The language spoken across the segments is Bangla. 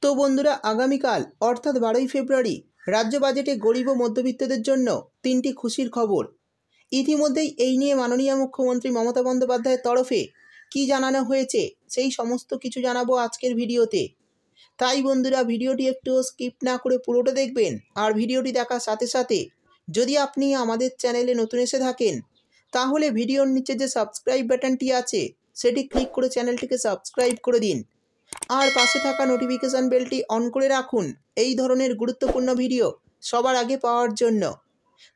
তো বন্ধুরা, আগামীকাল অর্থাৎ 12ই ফেব্রুয়ারি রাজ্য বাজেটে গরিব ও মধ্যবিত্তদের জন্য 3টি খুশির খবর। ইতিমধ্যেই এই নিয়ে মাননীয় মুখ্যমন্ত্রী মমতা বন্দ্যোপাধ্যায়ের তরফে কি জানানো হয়েছে সেই সমস্ত কিছু জানাবো আজকের ভিডিওতে। তাই বন্ধুরা, ভিডিওটি একটু স্কিপ না করে পুরোটা দেখবেন। আর ভিডিওটি দেখার সাথে সাথে যদি আপনি আমাদের চ্যানেলে নতুন এসে থাকেন তাহলে ভিডিওর নিচে যে সাবস্ক্রাইব বাটনটি আছে সেটি ক্লিক করে চ্যানেলটিকে সাবস্ক্রাইব করে দিন। আর পাশে থাকা নোটিফিকেশান বেলটি অন করে রাখুন এই ধরনের গুরুত্বপূর্ণ ভিডিও সবার আগে পাওয়ার জন্য।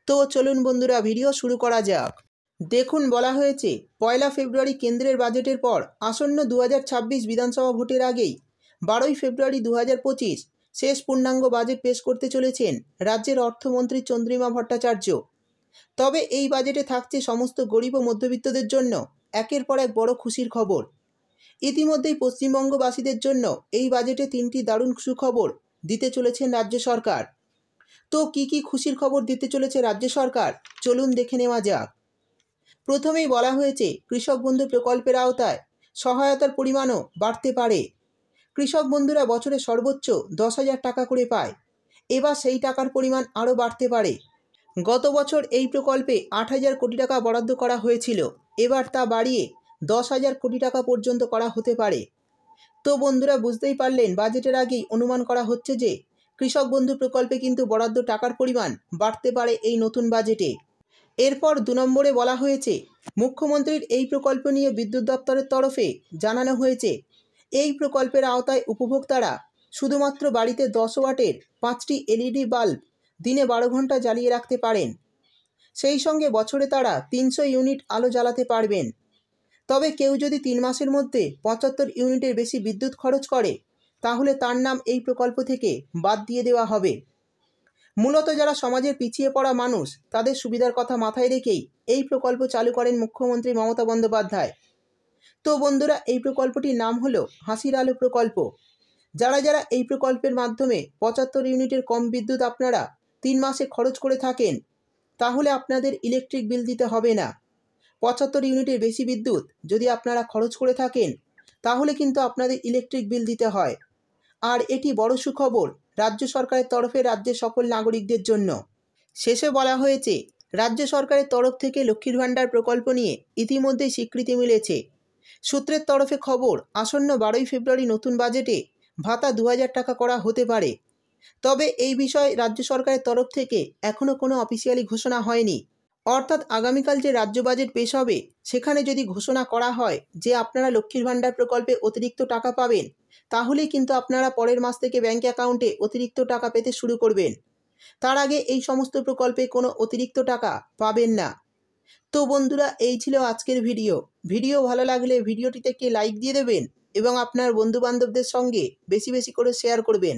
তো চলুন বন্ধুরা, ভিডিও শুরু করা যাক। দেখুন, বলা হয়েছে 1 ফেব্রুয়ারি কেন্দ্রের বাজেটের পর আসন্ন 2026 বিধানসভা ভোটের আগেই 12ই ফেব্রুয়ারি 2025 শেষ পূর্ণাঙ্গ বাজেট পেশ করতে চলেছেন রাজ্যের অর্থমন্ত্রী চন্দ্রিমা ভট্টাচার্য। তবে এই বাজেটে থাকছে সমস্ত গরিব ও মধ্যবিত্তদের জন্য একের পর এক বড় খুশির খবর। ইতিমধ্যেই পশ্চিমবঙ্গবাসীদের জন্য এই বাজেটে 3টি দারুণ সুখবর দিতে চলেছেন রাজ্য সরকার। তো কি খুশির খবর দিতে চলেছে রাজ্য সরকার, চলুন দেখে নেওয়া যাক। প্রথমেই বলা হয়েছে কৃষক বন্ধু প্রকল্পের আওতায় সহায়তার পরিমাণও বাড়তে পারে। কৃষক বন্ধুরা বছরে সর্বোচ্চ 10,000 টাকা করে পায়। এবার সেই টাকার পরিমাণ আরও বাড়তে পারে। গত বছর এই প্রকল্পে 8,000 কোটি টাকা বরাদ্দ করা হয়েছিল, এবার তা বাড়িয়ে 10,000 কোটি টাকা পর্যন্ত করা হতে পারে। তো বন্ধুরা, বুঝতেই পারলেন, বাজেটের আগেই অনুমান করা হচ্ছে যে কৃষক বন্ধু প্রকল্পে কিন্তু বরাদ্দ টাকার পরিমাণ বাড়তে পারে এই নতুন বাজেটে। এরপর 2 নম্বরে বলা হয়েছে মুখ্যমন্ত্রীর এই প্রকল্প নিয়ে বিদ্যুৎ দপ্তরের তরফে জানানো হয়েছে এই প্রকল্পের আওতায় উপভোক্তারা শুধুমাত্র বাড়িতে 10 ওয়াটের 5টি LED বাল্ব দিনে 12 ঘন্টা জ্বালিয়ে রাখতে পারেন। সেই সঙ্গে বছরে তারা 300 ইউনিট আলো জ্বালাতে পারবেন। তবে কেউ যদি 3 মাসের মধ্যে 75 ইউনিটের বেশি বিদ্যুৎ খরচ করে তাহলে তার নাম এই প্রকল্প থেকে বাদ দিয়ে দেওয়া হবে। মূলত যারা সমাজের পিছিয়ে পড়া মানুষ তাদের সুবিধার কথা মাথায় রেখেই এই প্রকল্প চালু করেন মুখ্যমন্ত্রী মমতা বন্দ্যোপাধ্যায়। তো বন্ধুরা, এই প্রকল্পটির নাম হলো হাসির আলো প্রকল্প। যারা এই প্রকল্পের মাধ্যমে 75 ইউনিটের কম বিদ্যুৎ আপনারা 3 মাসে খরচ করে থাকেন তাহলে আপনাদের ইলেকট্রিক বিল দিতে হবে না। 75 ইউনিটের বেশি বিদ্যুৎ যদি আপনারা খরচ করে থাকেন তাহলে কিন্তু আপনাদের ইলেকট্রিক বিল দিতে হয়। আর এটি বড় সুখবর রাজ্য সরকারের তরফে রাজ্যের সকল নাগরিকদের জন্য। শেষে বলা হয়েছে রাজ্য সরকারের তরফ থেকে লক্ষ্মীর ভাণ্ডার প্রকল্প নিয়ে ইতিমধ্যেই স্বীকৃতি মিলেছে। সূত্রের তরফে খবর, আসন্ন 12ই ফেব্রুয়ারি নতুন বাজেটে ভাতা 2,000 টাকা করা হতে পারে। তবে এই বিষয়ে রাজ্য সরকারের তরফ থেকে এখনও কোনো অফিসিয়ালি ঘোষণা হয়নি। অর্থাৎ আগামীকাল যে রাজ্য বাজেট পেশ হবে সেখানে যদি ঘোষণা করা হয় যে আপনারা লক্ষ্মীর ভাণ্ডার প্রকল্পে অতিরিক্ত টাকা পাবেন তাহলেই কিন্তু আপনারা পরের মাস থেকে ব্যাঙ্ক অ্যাকাউন্টে অতিরিক্ত টাকা পেতে শুরু করবেন। তার আগে এই সমস্ত প্রকল্পে কোনো অতিরিক্ত টাকা পাবেন না। তো বন্ধুরা, এই ছিল আজকের ভিডিও ভালো লাগলে ভিডিওটিতে একটি লাইক দিয়ে দেবেন এবং আপনার বন্ধুবান্ধবদের সঙ্গে বেশি বেশি করে শেয়ার করবেন।